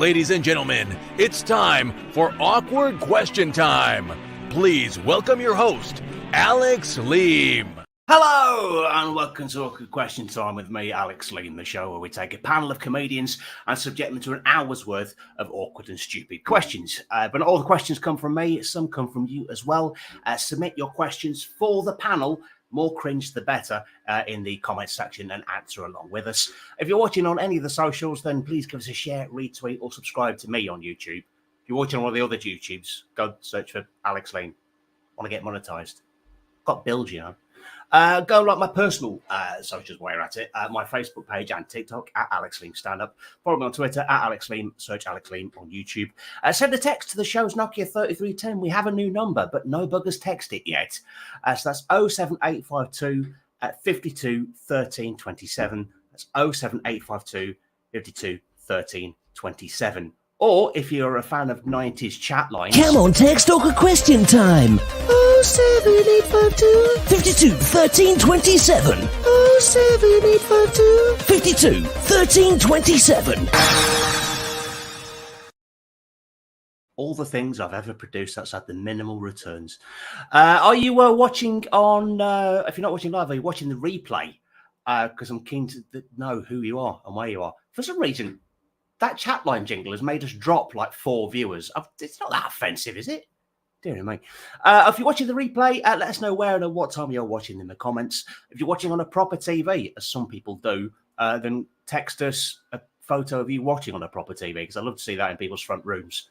ladies and gentlemen, it's time for Awkward Question Time. Please welcome your host, Alex Leam. Hello, and welcome to Awkward Question Time with me, Alex Leam, the show where we take a panel of comedians and subject them to an hour's worth of awkward and stupid questions. But not all the questions come from me, some come from you as well. Submit your questions for the panel, more cringe the better, in the comments section and answer along with us. If you're watching on any of the socials, then please give us a share, retweet, or subscribe to me on YouTube. If you're watching on one of the other YouTubes, go search for Alex Leam. Want to get monetized? Got bills, you know. Go like my personal socials while you're at it. My Facebook page and TikTok at Alex Leam Stand Up. Follow me on Twitter at Alex Leam. Search Alex Leam on YouTube. Send a text to the show's Nokia 3310. We have a new number, but no buggers text it yet. So that's 07852 52 13 27. That's 07852 52 13 27. Or if you're a fan of 90s chat lines... Come on, text Awkward Question Time. 07852 52 13 27. 07852 52 13 27. All the things I've ever produced that's had the minimal returns. Are you watching on... if you're not watching live, are you watching the replay? Because I'm keen to know who you are and where you are. For some reason... that chat line jingle has made us drop like 4 viewers. It's not that offensive, is it? Dear me. If you're watching the replay, let us know where and at what time you're watching in the comments. If you're watching on a proper TV, as some people do, then text us a photo of you watching on a proper TV, because I love to see that in people's front rooms.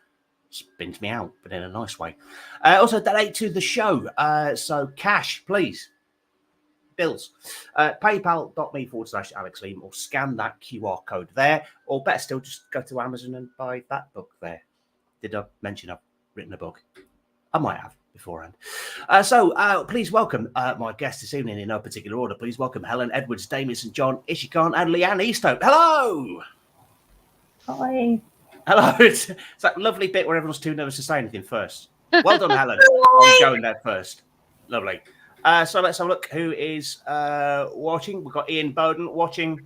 Spins me out, but in a nice way. Also, donate to the show. So cash, please. Bills. PayPal.me/Alex Leam, or scan that QR code there, or better still, just go to Amazon and buy that book there. Did I mention I've written a book? I might have beforehand. So please welcome my guests this evening in no particular order. Please welcome Helen Edwards, Damien St. John, Ishikhan, and Leanne Easthope. Hello! Hi. Hello. It's that lovely bit where everyone's too nervous to say anything first. Well done, Helen. I'm going there first. Lovely. So let's have a look who is watching. We've got Ian Bowden watching,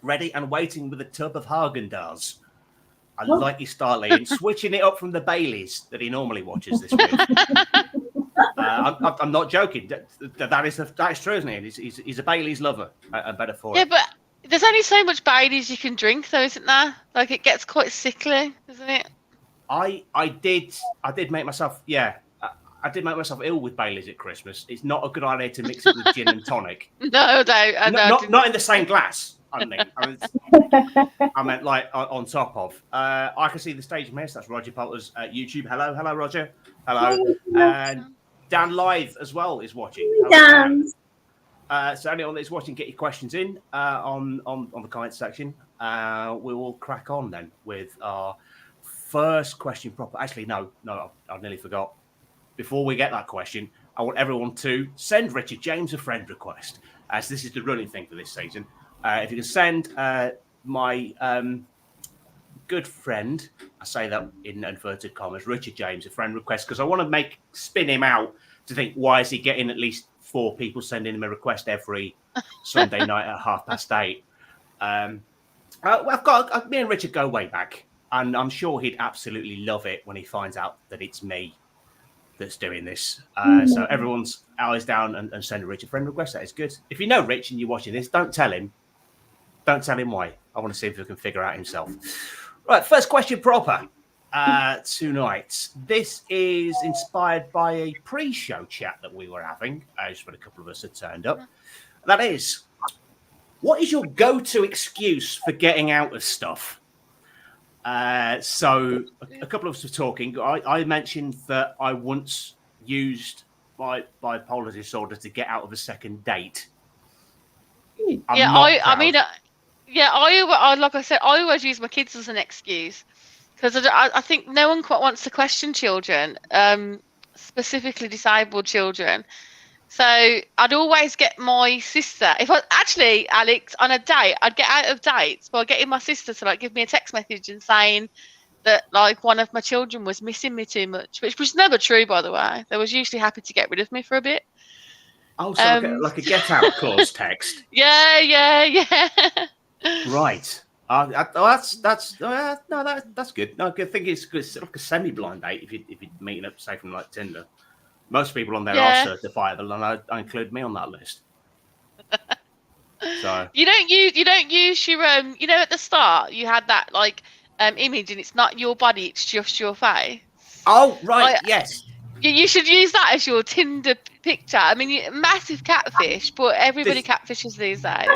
ready and waiting with a tub of Haagen-Dazs. I like your style, Ian. Switching it up from the Baileys that he normally watches this week. I'm not joking. That is true, isn't it? He's a Baileys lover. And better for it. Yeah, but there's only so much Baileys you can drink, though, isn't there? Like, it gets quite sickly, doesn't it? I did make myself, I did make myself ill with Baileys at Christmas. It's not a good idea to mix it with gin and tonic. No. Not in the same glass. I meant like on top of. I can see the stage from here. So that's Roger Poulter's YouTube. Hello, Roger. Hello. And Dan Lythe as well is watching. Dan. So anyone that's watching, get your questions in on the comments section. We will crack on then with our first question proper. Actually, no, I nearly forgot. Before we get that question, I want everyone to send Richard James a friend request, as this is the running thing for this season. If you can send my good friend, I say that in inverted commas, Richard James a friend request, because I want to spin him out to think, why is he getting at least 4 people sending him a request every Sunday night at 8:30? Me and Richard go way back, and I'm sure he'd absolutely love it when he finds out that it's me that's doing this. So everyone's eyes down and send a Richard friend request. That is good. If you know Rich and you're watching this, don't tell him why. I want to see if he can figure out himself. Right, first question proper tonight. This is inspired by a pre-show chat that we were having, just when a couple of us had turned up. That is, what is your go-to excuse for getting out of stuff? So a couple of us were talking. I mentioned that I once used my bipolar disorder to get out of a second date. I like I said, I always use my kids as an excuse, because I think no one quite wants to question children, specifically disabled children. So I'd always get my sister. If I actually, Alex, on a date, I'd get out of dates by getting my sister to give me a text message and saying that one of my children was missing me too much, which was never true, by the way. They was usually happy to get rid of me for a bit. Oh, so like a get out clause text. Yeah. Right. That's good. No, good thing it's like a semi-blind date if you're meeting up, say from like Tinder. Most people on there are certifiable, and I include me on that list. So you don't use your at the start you had that like image, and it's not your body, it's just your face. Oh right, yes. You should use that as your Tinder picture. I mean, massive catfish, but everybody catfishes these days.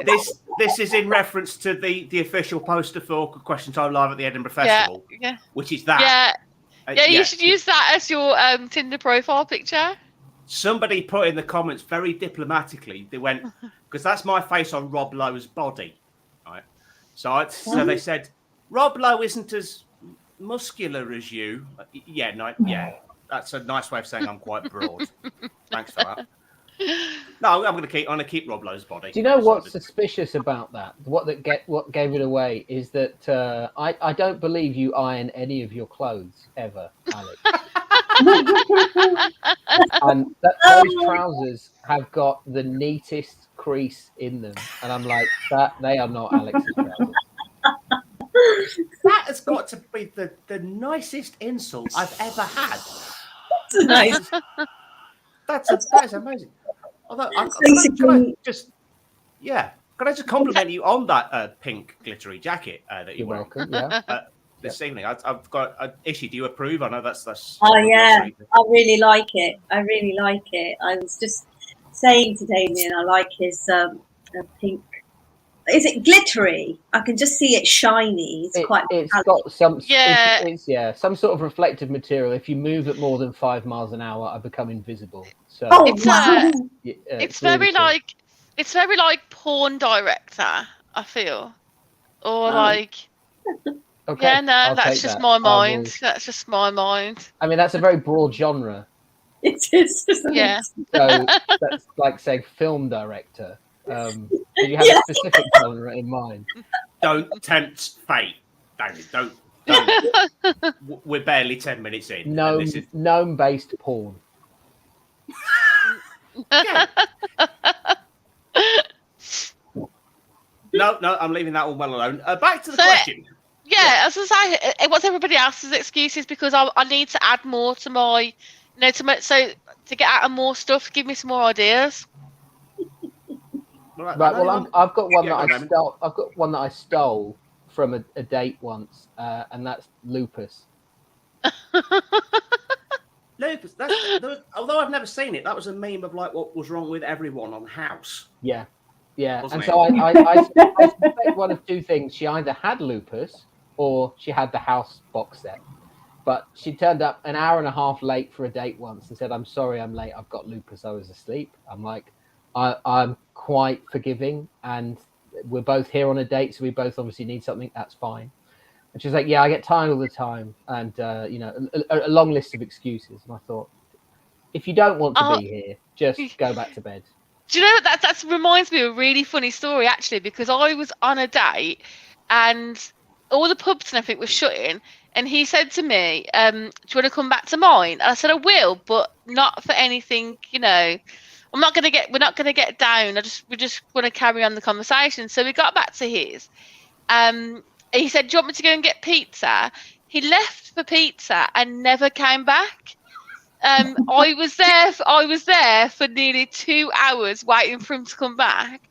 This is in reference to the official poster for Awkward Question Time Live at the Edinburgh Festival, which is that. You should use that as your Tinder profile picture. Somebody put in the comments very diplomatically. They went, because that's my face on Rob Lowe's body, right? So they said, Rob Lowe isn't as muscular as you. Yeah. That's a nice way of saying I'm quite broad. Thanks for that. No, I'm going to keep Rob Lowe's body. Do you know what's suspicious about that? What gave it away is that I don't believe you iron any of your clothes ever, Alex. And those trousers have got the neatest crease in them, and I'm like, they are not Alex's trousers. That has got to be the nicest insult I've ever had. That's nice. That is amazing. Although, can I just compliment you on that pink glittery jacket that You're wear? welcome. Yeah. This evening, I've got Ishi. Do you approve? I know that's. Oh yeah, I really like it. I was just saying to Damien, I like his pink. Is it glittery? I can just see it shiny. It's got some. It's some sort of reflective material. If you move at more than 5 miles an hour, I become invisible. So it's very like porn director, I feel, or like. Okay, yeah, no, I'll that's take just that. my mind. That's just my mind. I mean, that's a very broad genre. It is. Yeah. So that's like saying film director. Do you have a specific genre in mind? Don't tempt fate, David. Don't. We're barely 10 minutes in. Gnome-based porn. Yeah. No, I'm leaving that one well alone. Back to the question. Yeah, as I say, what's everybody else's excuses? Because I need to add more to my, to get out of more stuff. Give me some more ideas. Right. Well, I've got one that I stole. I've got one that I stole from a date once, and that's lupus. Lupus. Although I've never seen it, that was a meme of like what was wrong with everyone on House. Yeah. Wasn't and so I suspect one of two things: she either had lupus or she had the House box set. But she turned up an hour and a half late for a date once and said, "I'm sorry, I'm late. I've got lupus. I was asleep." I'm like, I'm quite forgiving, and we're both here on a date, so we both obviously need something. That's fine. And she's like, "Yeah, I get tired all the time," and a long list of excuses. And I thought, if you don't want to be here, just go back to bed. Do you know that reminds me of a really funny story actually, because I was on a date and all the pubs and everything were shutting, and he said to me, "Do you want to come back to mine?" And I said, "I will, but not for anything, We're not gonna get down. We just want to carry on the conversation." So we got back to his. He said, "Do you want me to go and get pizza?" He left for pizza and never came back. I was there for nearly 2 hours waiting for him to come back,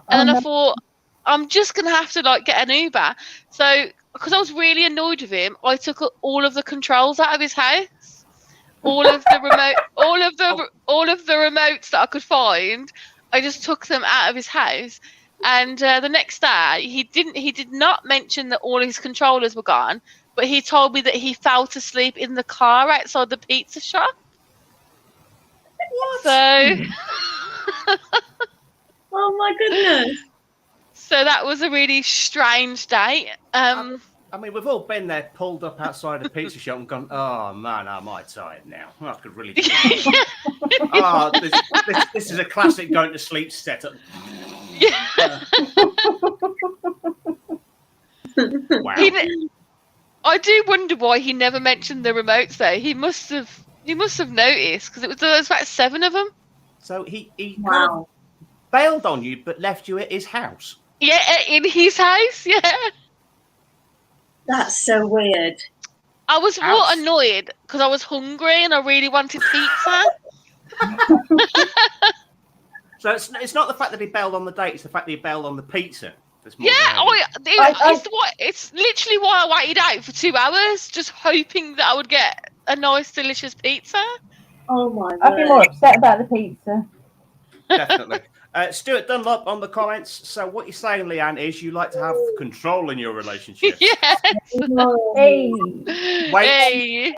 and then I thought, I'm just gonna have to get an Uber. So because I was really annoyed with him, I took all of the controls out of his house, all of the remotes that I could find. I just took them out of his house, and the next day he did not mention that all of his controllers were gone, but he told me that he fell asleep in the car outside the pizza shop. What? So. Oh my goodness. So that was a really strange date. I mean, we've all been there, pulled up outside a pizza shop and gone, "Oh man, I'm tired now. I could really do that." This is a classic going to sleep setup. Yeah. Wow. I do wonder why he never mentioned the remotes though. He must have noticed, because there was about 7 of them. So he kind of bailed on you, but left you at his house. Yeah, in his house. Yeah. That's so weird. I was more Ouch. annoyed because I was hungry and I really wanted pizza. So it's not the fact that he bailed on the date; it's the fact that he bailed on the pizza. That's more Yeah, driving. it's literally why I waited out for 2 hours, just hoping that I would get a nice, delicious pizza. Oh my I'd be word. more upset about the pizza. Definitely. Stuart Dunlop on the comments. So what you're saying, Leanne, is you like to have control in your relationship. Yes. Hey, Wait. Hey.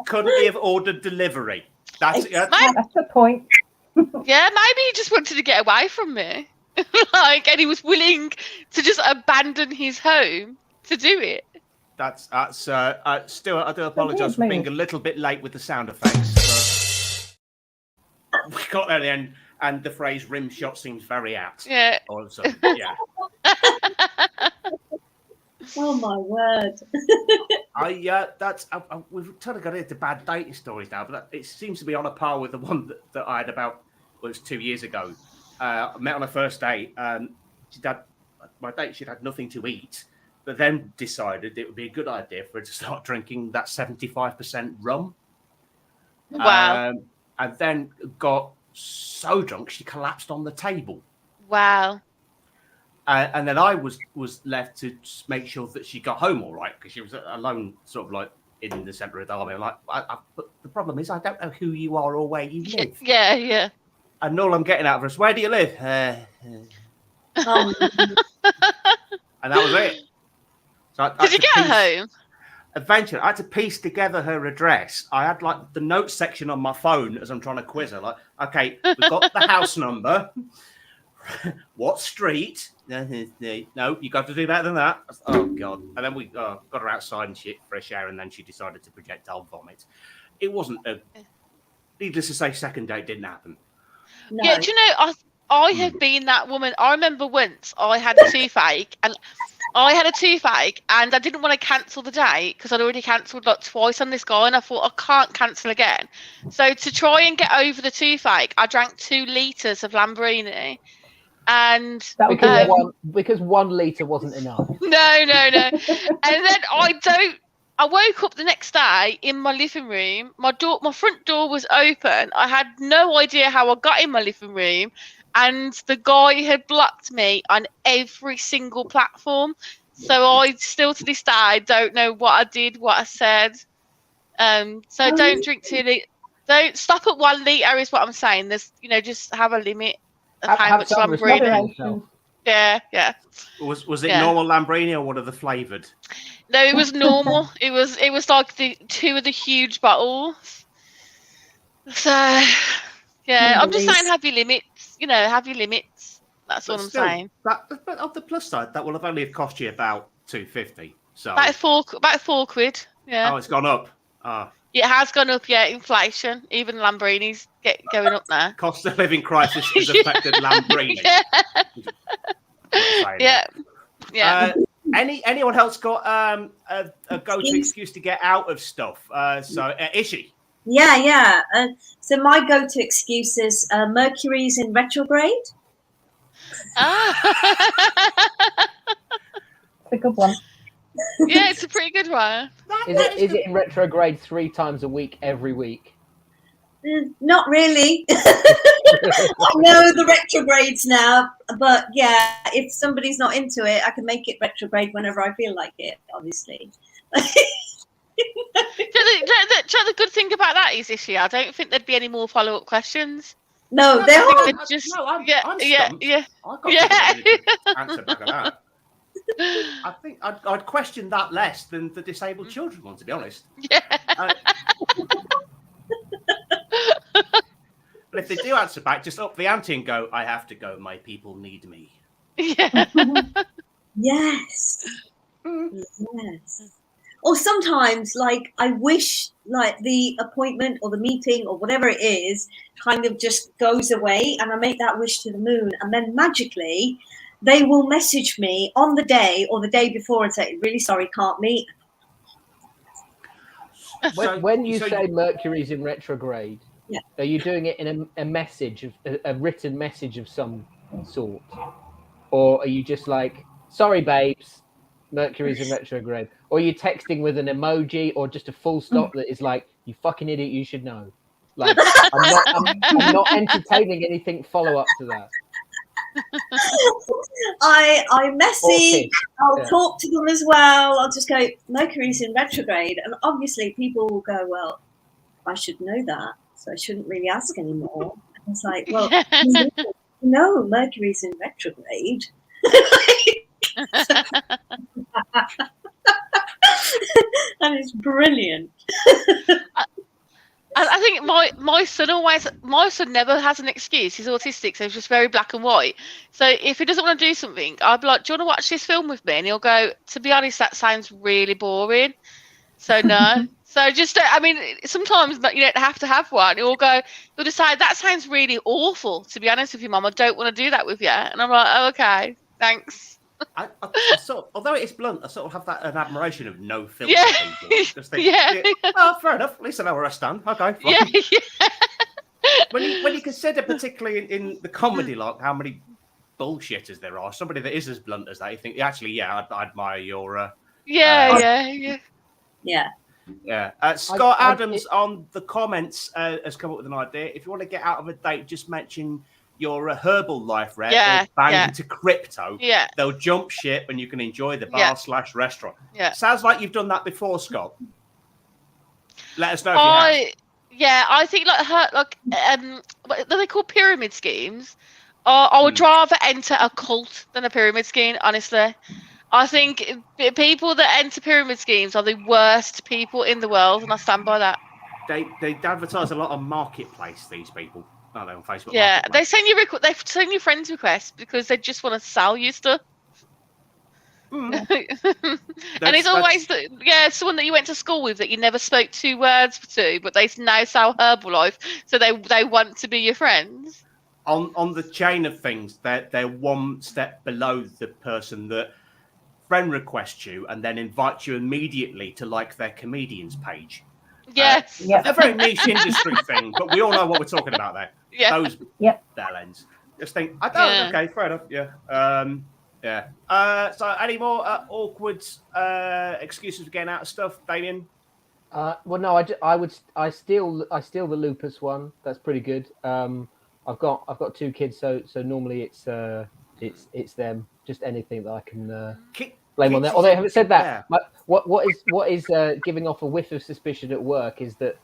Couldn't he have ordered delivery? That's Maybe, that's the point. yeah, maybe he just wanted to get away from me. And he was willing to just abandon his home to do it. That's Stuart. I do apologise for move. being a little bit late with the sound effects. But we got there in the end, and the phrase "rim shot" seems very apt. Yeah. All of a sudden, yeah. Oh my word. We've totally got into bad dating stories now, but it seems to be on a par with the one that I had about, well, it was 2 years ago. I met on a first date. She'd had nothing to eat, but then decided it would be a good idea for her to start drinking that 75% rum. Wow. And then got so drunk she collapsed on the table. Wow. And then I was left to just make sure that she got home all right, because she was alone, sort of like in the centre of Derby. I'm like, but the problem is I don't know who you are or where you live. Yeah. And all I'm getting out of her is, where do you live? Oh, And that was it. So Did you get home? Eventually, I had to piece together her address. I had like the notes section on my phone as I'm trying to quiz her. Like, okay, we've got the house number. What street? No, you got to do better than that. Oh God! And then we got her outside and shit, fresh air, and then she decided to projectile vomit. It wasn't needless to say, second date didn't happen. no. Yeah, do you know, I have been that woman. I remember once I had a toothache and I didn't want to cancel the date because I'd already cancelled like twice on this guy, and I thought I can't cancel again. So to try and get over the toothache, I drank 2 litres of Lambrini. And because 1 litre wasn't enough. No. And then I woke up the next day in my living room. My front door was open. I had no idea how I got in my living room, and the guy had blocked me on every single platform. So I still to this day don't know what I did, what I said. So don't drink 2 litres. Don't stop at 1 litre is what I'm saying. There's, just have a limit of how much Lambrini. Yeah. Was it normal Lambrini or one of the flavoured? No, it was normal. It was like the 2 of the huge bottles. So yeah, I'm just saying have your limits. Have your limits. That's what I'm saying. But on the plus side, that will have only cost you about $2.50. So about £4. Yeah. Oh, it's gone up. It has gone up, yeah. Inflation, even Lambrini's going up now. Cost of living crisis has affected Lambrini. Yeah. Anyone else got a go-to excuse to get out of stuff? Ishi. Yeah. So my go-to excuse is Mercury's in retrograde. It's a good one. Yeah, it's a pretty good one. Is it in retrograde 3 times a week, every week? Not really. I know the retrogrades now, but yeah, if somebody's not into it, I can make it retrograde whenever I feel like it, obviously. The good thing about that is, Ishi, I don't think there'd be any more follow-up questions. No, there are. I'm stumped. Yeah. I got answer back of that. I think I'd question that less than the disabled children one, to be honest. Yeah. But if they do answer back, just up the ante and go, I have to go, my people need me. Yeah. Yes. Yes. Or sometimes, like, I wish, like, the appointment or the meeting or whatever it is kind of just goes away, and I make that wish to the moon, and then magically they will message me on the day or the day before and say, really sorry, can't meet. When you say Mercury's in retrograde, yeah, are you doing it in a message, a written message of some sort? Or are you just like, sorry, babes, Mercury's in retrograde. Or you're texting with an emoji or just a full stop that is like, you fucking idiot, you should know. Like, I'm not entertaining anything follow up to that. I message, I'll Yeah. talk to them as well. I'll just go, Mercury's in retrograde. And obviously people will go, well, I should know that, so I shouldn't really ask anymore. And it's like, well, no, Mercury's in retrograde. That is brilliant. And I think my son never has an excuse. He's autistic, so it's just very black and white. So if he doesn't want to do something, I'll be like, "Do you want to watch this film with me?" And he'll go, "To be honest, that sounds really boring. So no." So just, I mean, sometimes you don't have to have one. He'll decide that sounds really awful. To be honest with you, Mum, I don't want to do that with you. And I'm like, "Oh, okay, thanks." I sort of, although it's blunt, I sort of have an admiration of no filter Yeah. people. Just think, Yeah. oh, fair enough. At least I know where I stand. Okay, fine. Yeah. When you consider, particularly in the comedy lot, how many bullshitters there are, somebody that is as blunt as that, you think, actually, yeah, I admire your. Yeah. Scott Adams on the comments has come up with an idea. If you want to get out of a date, just mention your Herbal Life rep or bang into crypto. Yeah. They'll jump ship and you can enjoy the bar/restaurant. Yeah. Sounds like you've done that before, Scott. Let us know if you have. Yeah, I think what are they called, pyramid schemes? I would rather enter a cult than a pyramid scheme, honestly. I think people that enter pyramid schemes are the worst people in the world, and I stand by that. They advertise a lot on Marketplace, these people. No, they're on Facebook. Yeah, they send you friends requests because they just want to sell you stuff. And it's always someone that you went to school with that you never spoke 2 words to, but they now sell Herbalife, so they want to be your friends. On the chain of things, they're one step below the person that friend requests you and then invites you immediately to like their comedians page. Yes. A very niche industry thing, but we all know what we're talking about there. Yeah. Those bellends. Just think, okay, fair enough. So any more awkward excuses for getting out of stuff, Damien? Well, no, I steal the lupus one. That's pretty good. I've got 2 kids, so normally it's them. Just anything that I can blame on them. Although having said that, what is giving off a whiff of suspicion at work is that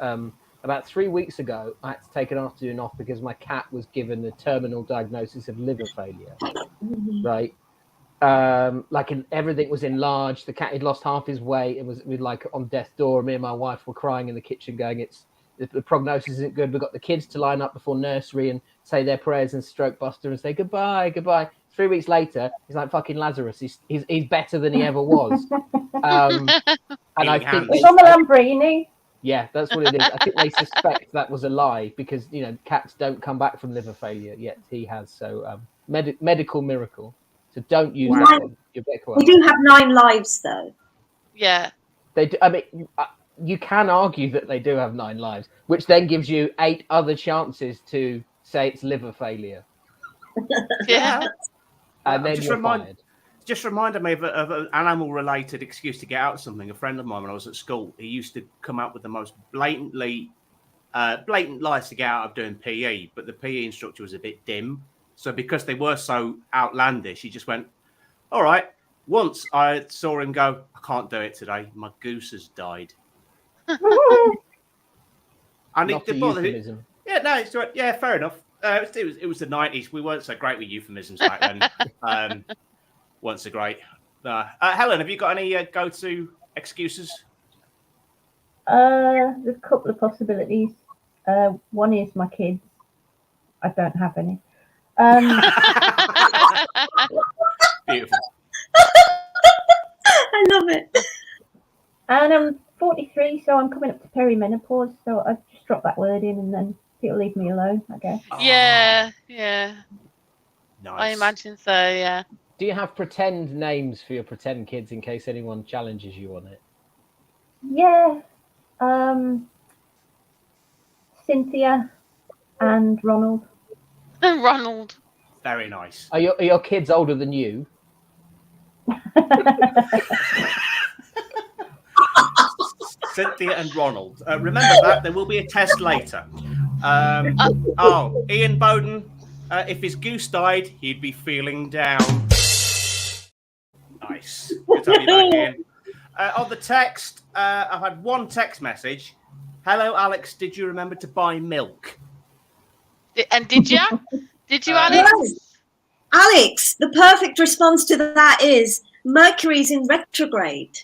about 3 weeks ago I had to take an afternoon off because my cat was given a terminal diagnosis of liver failure. Right. Everything was enlarged. The cat had lost half his weight. It was on death's door. Me and my wife were crying in the kitchen, going, the prognosis isn't good. We've got the kids to line up before nursery and say their prayers and stroke Buster and say goodbye. 3 weeks later, he's like fucking Lazarus. He's better than he ever was. And I think it's on the Lambrini. Yeah, that's what it is. I think they suspect that was a lie because cats don't come back from liver failure, yet he has. So medical miracle. So don't use that one. You're better quiet. We do have 9 lives, though. Yeah. They do. I mean, you can argue that they do have 9 lives, which then gives you 8 other chances to say it's liver failure. Yeah. And then you're fired. Just reminded me of an animal-related excuse to get out of something. A friend of mine, when I was at school, he used to come out with the most blatant lies to get out of doing PE, but the PE instructor was a bit dim. So because they were so outlandish, he just went, all right. Once I saw him go, I can't do it today. My goose has died. And Not a euphemism. Yeah, no, it's right. Yeah, fair enough. It was the 90s. We weren't so great with euphemisms back then. Weren't so great. Helen, have you got any go-to excuses? There's a couple of possibilities. One is my kids. I don't have any. Beautiful. I love it. And I'm 43, so I'm coming up to perimenopause. So I just drop that word in, and then it'll leave me alone, I guess. Yeah. Nice. I imagine so. Yeah. Do you have pretend names for your pretend kids in case anyone challenges you on it? Yeah. Cynthia and Ronald. Ronald. Very nice. Are your kids older than you? Cynthia and Ronald. Remember that there will be a test later. Ian Bowden. If his goose died, he'd be feeling down. Nice. Good to have you back, Ian. On the text, I've had one text message. Hello, Alex. Did you remember to buy milk? And did you? Did you, Alex? Yes. Alex, the perfect response to that is Mercury's in retrograde.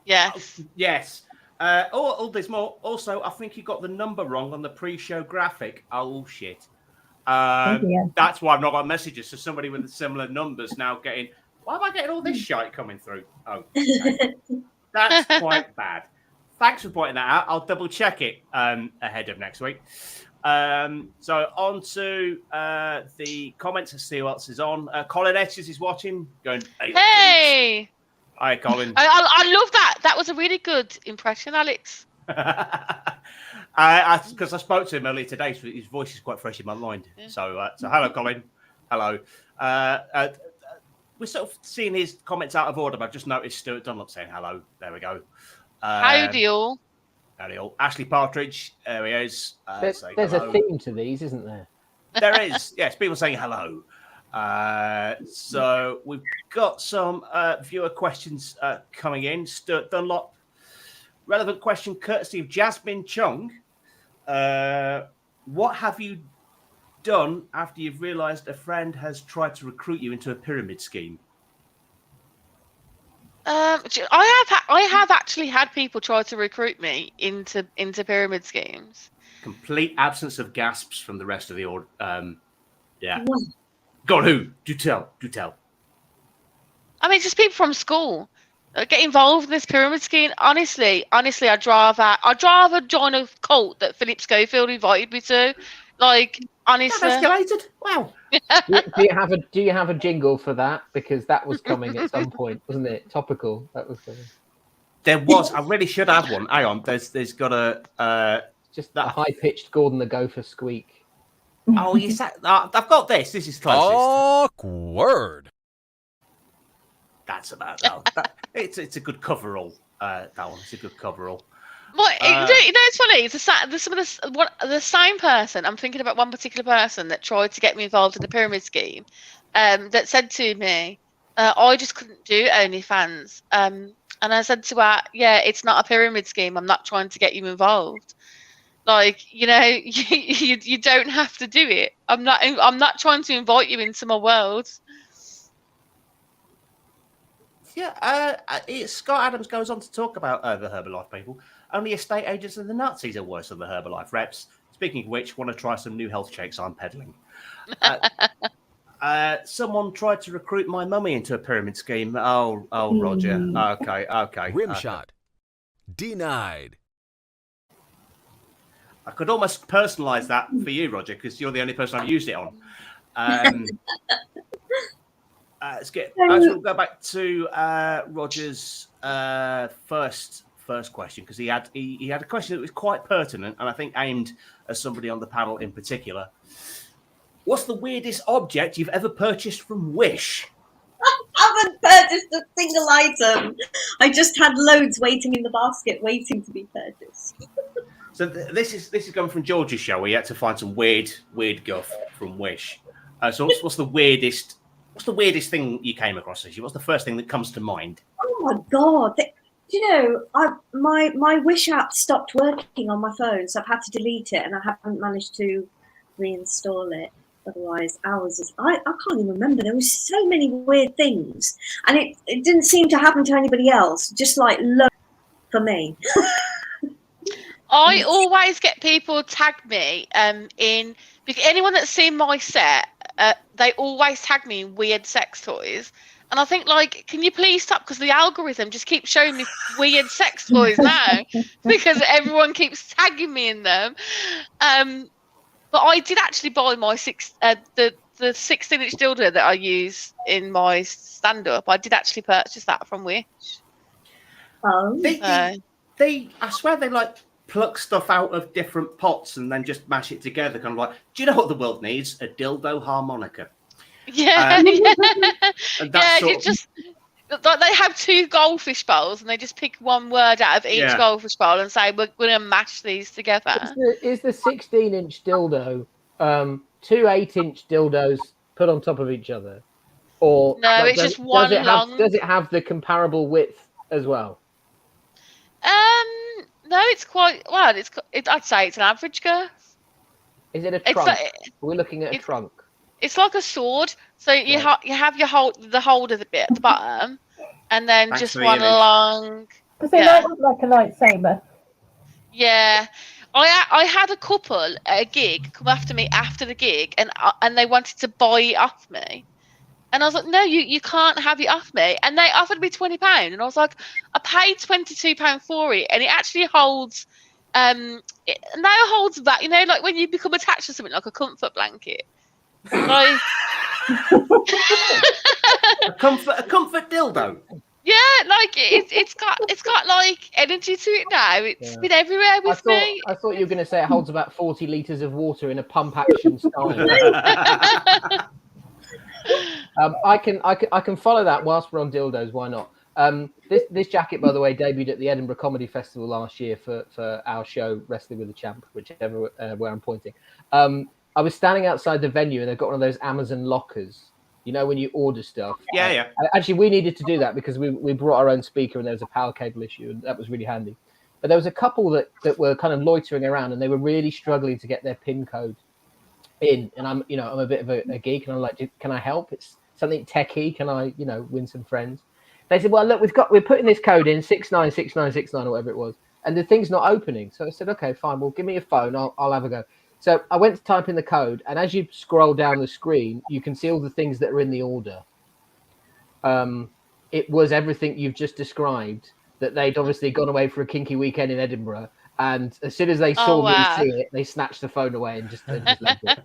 Yes. Yes. There's more. Also, I think you got the number wrong on the pre-show graphic. Oh, shit. That's why I've not got messages. So somebody with similar numbers now getting... Why am I getting all this shite coming through? Oh, okay. That's quite bad. Thanks for pointing that out. I'll double check it ahead of next week. So on to the comments to see what else is on. Colin Etches is watching. Going, hey! Hi, Colin. I love that. That was a really good impression, Alex. Because I spoke to him earlier today, so his voice is quite fresh in my mind. Yeah. So hello, Colin. Hello. We're sort of seeing his comments out of order, but I've just noticed Stuart Dunlop saying hello. There we go. Howdy all. Howdy all. Ashley Partridge, there he is. There's a theme to these, isn't there? There is. Yes, people saying hello. So we've got some viewer questions coming in. Stuart Dunlop. Relevant question courtesy of Jasmine Chung. What have you done after you've realised a friend has tried to recruit you into a pyramid scheme? I have actually had people try to recruit me into pyramid schemes. Complete absence of gasps from the rest of the audience. Yeah. Go on, who? Do tell. I mean, just people from school get involved in this pyramid scheme. Honestly, I'd rather join a cult that Philip Schofield invited me to. Like, honestly, that escalated. Wow. do you have a jingle for that? Because that was coming at some point, wasn't it? Topical. That was coming. There was. I really should have one. Hang on. There's got a just that high pitched Gordon the Gopher squeak. Oh, yes. I've got this. This is closest. Awkward. That's about that. It's a good coverall. That one. It's a good coverall. Well, it's funny. It's the same person. I'm thinking about one particular person that tried to get me involved in the pyramid scheme. That said to me, I just couldn't do OnlyFans. And I said to her, "Yeah, it's not a pyramid scheme. I'm not trying to get you involved. Like, you don't have to do it. I'm not trying to invite you into my world." Yeah, Scott Adams goes on to talk about the Herbalife people. Only estate agents and the Nazis are worse than the Herbalife reps. Speaking of which, want to try some new health shakes I'm peddling. Someone tried to recruit my mummy into a pyramid scheme. Oh, Roger. Okay. Rimshot. Denied. I could almost personalise that for you, Roger, because you're the only person I've used it on. We'll go back to Roger's first question, because he had a question that was quite pertinent and I think aimed at somebody on the panel in particular. What's the weirdest object you've ever purchased from Wish? I haven't purchased a single item. I just had loads waiting in the basket, waiting to be purchased. So this is coming from George's show, where you had to find some weird guff from Wish. So what's the weirdest thing you came across this year? What's the first thing that comes to mind? Oh my god! Do you know, my Wish app stopped working on my phone, so I've had to delete it, and I haven't managed to reinstall it. Otherwise, I can't even remember. There was so many weird things, and it didn't seem to happen to anybody else. Just like low for me. I always get people tag me because anyone that's seen my set, they always tag me in weird sex toys. And I think, like, can you please stop? Because the algorithm just keeps showing me weird sex toys now because everyone keeps tagging me in them. But I did actually buy my the 16-inch dildo that I use in my stand-up. I did actually purchase that from Wish. Oh. I swear they like pluck stuff out of different pots and then just mash it together. Kind of like, do you know what the world needs? A dildo harmonica. Yeah, And that's yeah. sort You of- just like they have 2 goldfish bowls, and they just pick one word out of each Yeah. goldfish bowl and say we're going to mash these together. Is the 16-inch dildo 2 8-inch dildos put on top of each other, or No, it's just one long. Does it have the comparable width as well? No, it's quite well. I'd say it's an average girth. Is it a It's trunk? like We're looking at a it- trunk. it's like a sword. So you Right. you have your the holder bit at the bottom, and then Thanks just for the one image. long. Because they Yeah. look like a lightsaber. Yeah, I had a couple at a gig come after me after the gig, and they wanted to buy it off me, and I was like, no, you can't have it off me, and they offered me £20, and I was like, I paid £22 for it, and it actually holds, it now holds that, you know, like when you become attached to something like a comfort blanket, like a comfort dildo. yeah, like it's got like energy to it now. It's Yeah. been everywhere with me. I thought you were going to say it holds about 40 litres of water in a pump action style. I can follow that whilst we're on dildos. Why not? This jacket, by the way, debuted at the Edinburgh Comedy Festival last year for our show Wrestling with the Champ, whichever where I'm pointing. I was standing outside the venue, and they've got one of those Amazon lockers. You know, when you order stuff. Yeah. Actually, we needed to do that because we brought our own speaker, and there was a power cable issue, and that was really handy. But there was a couple that were kind of loitering around, and they were really struggling to get their PIN code in. And I'm a bit of a geek, and I'm like, can I help? It's something techie. Can I, win some friends? They said, well, look, we're putting this code in 696969 or whatever it was, and the thing's not opening. So I said, okay, fine. Well, give me your phone. I'll have a go. So I went to type in the code, and as you scroll down the screen, you can see all the things that are in the order. It was everything you've just described, that they'd obviously gone away for a kinky weekend in Edinburgh, and as soon as they saw me see it, they snatched the phone away and just left it.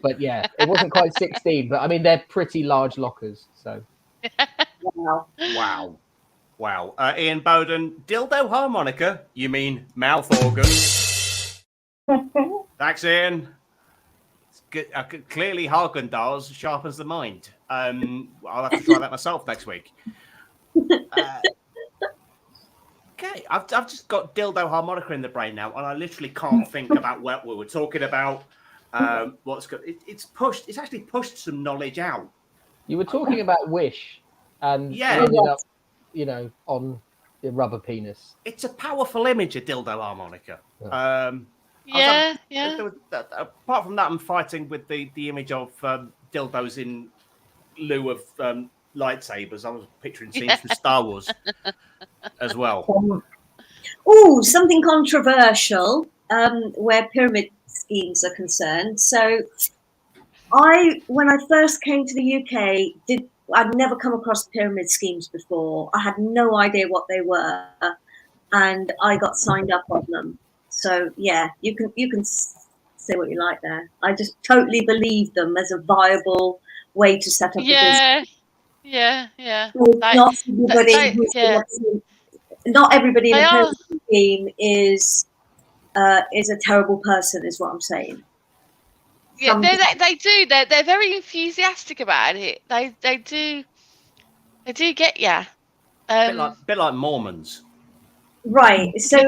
But yeah, it wasn't quite 16, but I mean, they're pretty large lockers. So Wow. Ian Bowden, dildo harmonica? You mean mouth organ? Thanks, Ian. It's good. Clearly, Haagen-Dazs sharpens the mind. I'll have to try that myself next week. Okay, I've just got dildo harmonica in the brain now, and I literally can't think about what we were talking about. What's good? It's pushed. It's actually pushed some knowledge out. you were talking about Wish, and Yeah. you ended up, on the rubber penis. It's a powerful image, a dildo harmonica. Yeah. Apart from that, I'm fighting with the image of dildos in lieu of lightsabers. I was picturing scenes from Star Wars as well. Oh, something controversial where pyramid schemes are concerned. So when I first came to the UK, I'd never come across pyramid schemes before. I had no idea what they were, and I got signed up on them. So yeah, you can say what you like there. I just totally believe them as a viable way to set up a business. Yeah. Not everybody in a pyramid scheme is a terrible person, is what I'm saying. Yeah, they do. They're very enthusiastic about it. They do get you. Bit like Mormons. Right. So,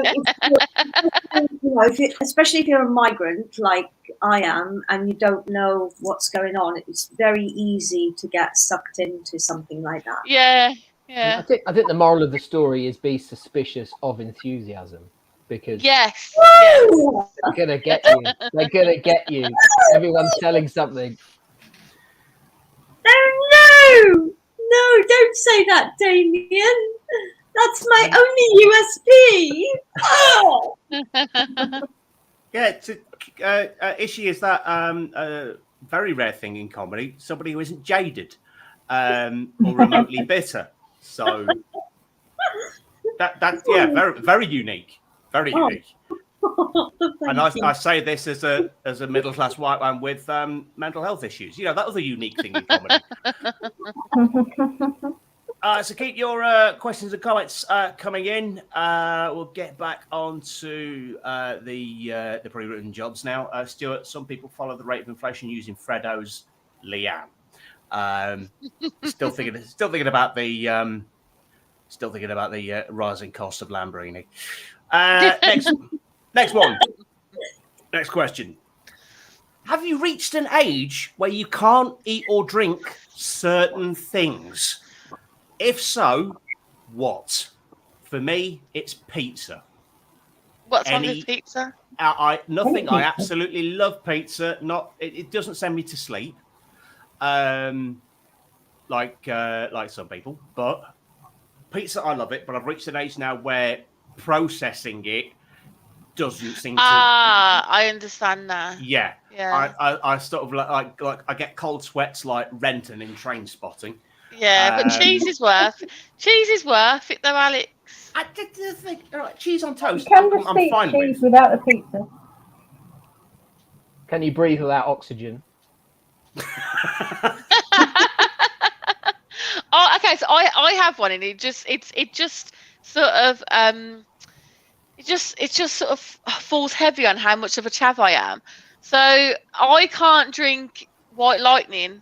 especially if you're a migrant like I am, and you don't know what's going on, it's very easy to get sucked into something like that. Yeah. I think the moral of the story is be suspicious of enthusiasm, because Yes. they're gonna get you. They're gonna get you. Everyone's selling something. Oh no, don't say that, Damien. That's my only USP. Oh! Yeah, Ishi is that a very rare thing in comedy. Somebody who isn't jaded or remotely bitter. So that's very very unique, very unique. And I say this as a middle class white man with mental health issues. That was a unique thing in comedy. So keep your questions and comments coming in. We'll get back onto the pre-written jobs now. Stuart, some people follow the rate of inflation using Freddo's Leam. Still thinking about the rising cost of Lamborghini. Next one. Next question. Have you reached an age where you can't eat or drink certain things? If so, what? For me, it's pizza. What's wrong with pizza? Nothing. I absolutely love pizza. It doesn't send me to sleep, like some people. But pizza, I love it. But I've reached an age now where processing it doesn't seem to. I understand that. Yeah. I sort of like I get cold sweats like Renton in Train Spotting. Yeah, but cheese is worth it though, Alex. I did think cheese on toast. You can just I'm eat fine cheese with. without the pizza. Can you breathe without oxygen? Oh, okay. So I have one, and it just sort of it just sort of falls heavy on how much of a chav I am. So I can't drink White Lightning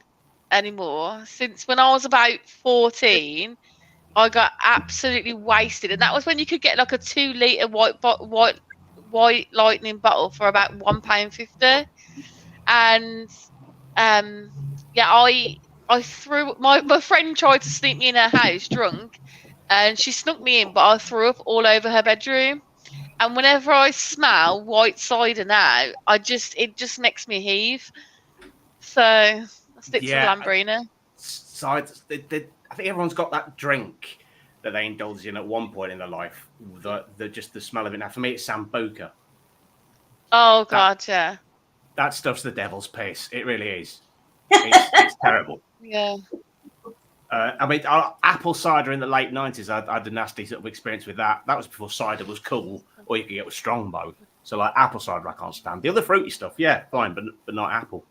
anymore. Since when I was about 14, I got absolutely wasted, and that was when you could get like a 2-litre White Lightning bottle for about £1.50. And I threw my friend tried to sneak me in her house drunk, and she snuck me in, but I threw up all over her bedroom. And whenever I smell white cider now, it just makes me heave. So I stick to the Lamborghini. Cider. I think everyone's got that drink that they indulge in at one point in their life. Just the smell of it. Now, for me, it's Sambuca. Oh God, yeah. That stuff's the devil's piss. It really is. It's terrible. Yeah. I mean, apple cider in the late 90s, I had a nasty sort of experience with that. That was before cider was cool, or you could get with Strongbow. So, like, apple cider, I can't stand. The other fruity stuff, yeah, fine, but not apple.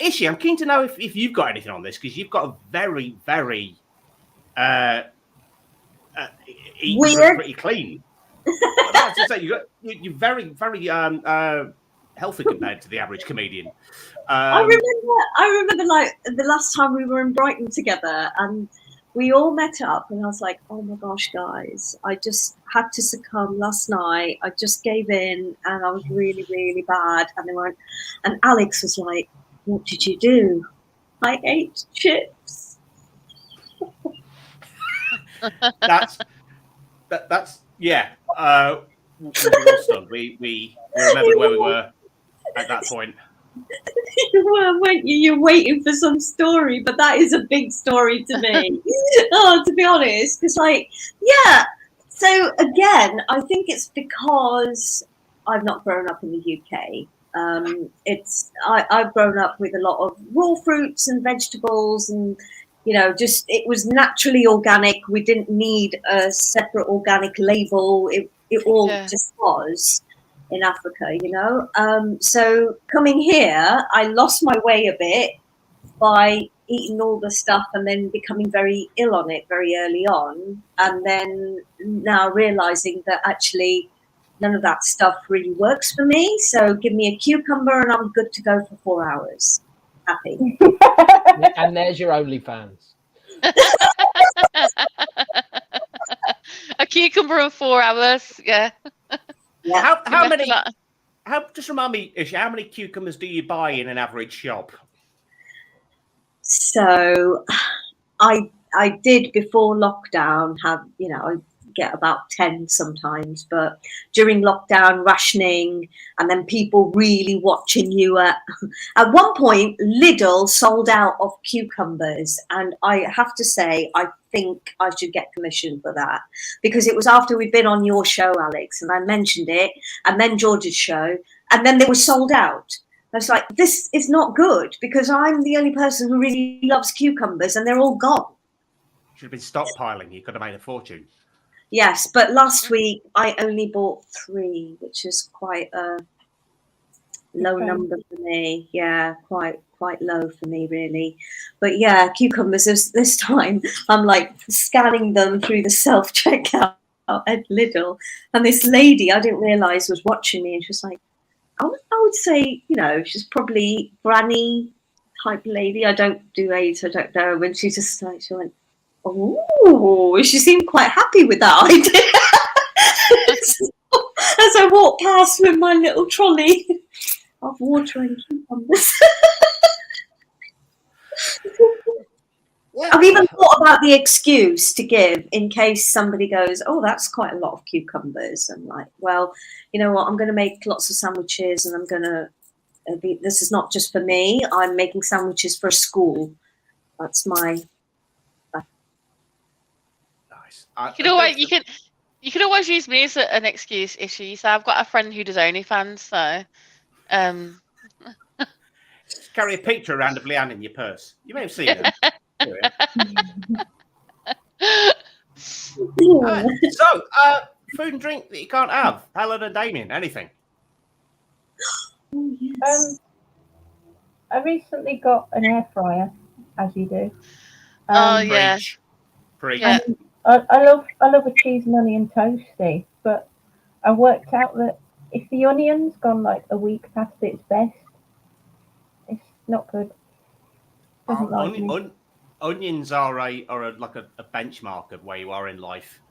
Ishi, I'm keen to know if you've got anything on this, because you've got a very, very weird, pretty clean. I was to say, you're very, very healthy compared to the average comedian. I remember like the last time we were in Brighton together, and we all met up, and I was like, oh my gosh, guys, I just had to succumb last night. I just gave in, and I was really, really bad. And Alex was like, what did you do? I ate chips. That's yeah. We were stunned. We remembered where we were at that point. You were, weren't you? You're waiting for some story, but that is a big story to me. Oh, to be honest, because yeah. So again, I think it's because I've not grown up in the UK. I've grown up with a lot of raw fruits and vegetables, and just it was naturally organic. We didn't need a separate organic label. It all just was in Africa, So coming here, I lost my way a bit by eating all the stuff and then becoming very ill on it very early on. And then now realizing that actually none of that stuff really works for me. So give me a cucumber and I'm good to go for 4 hours. Happy. And there's your OnlyFans. A cucumber in 4 hours, yeah. Yeah. How many? Just remind me, Ishi, how many cucumbers do you buy in an average shop? So, I did before lockdown have I get about 10 sometimes, but during lockdown, rationing, and then people really watching you. At one point, Lidl sold out of cucumbers, and I have to say, I think I should get commission for that, because it was after we'd been on your show, Alex, and I mentioned it, and then George's show, and then they were sold out. I was like, this is not good, because I'm the only person who really loves cucumbers, and they're all gone. Should have been stockpiling. You could have made a fortune. Yes, but last week I only bought 3, which is quite a low number for me. Yeah, quite low for me, really. But yeah, cucumbers this time, I'm like scanning them through the self-checkout at Lidl. And this lady I didn't realise was watching me, and she was like, I would say, she's probably granny type lady. I don't do AIDS. I don't know. And she just like, she went, oh, she seemed quite happy with that idea. As I walked past with my little trolley of water and cucumbers. Yeah. I've even thought about the excuse to give in case somebody goes, oh, that's quite a lot of cucumbers. I'm like, well, you know what? I'm going to make lots of sandwiches, and I'm going to this is not just for me. I'm making sandwiches for a school. That's my. Nice. You can always use me as an excuse issue. You say I've got a friend who does OnlyFans, so Just carry a picture around of Leanne in your purse. You may have seen her. So, food and drink that you can't have. Helen and Damien, anything? Oh, yes. I recently got an air fryer, as you do. oh yeah, Preach. yeah. I love a cheese and onion toasty, but I worked out that if the onion's gone like a week past its best, it's not good. Doesn't like me. Onions are like a benchmark of where you are in life,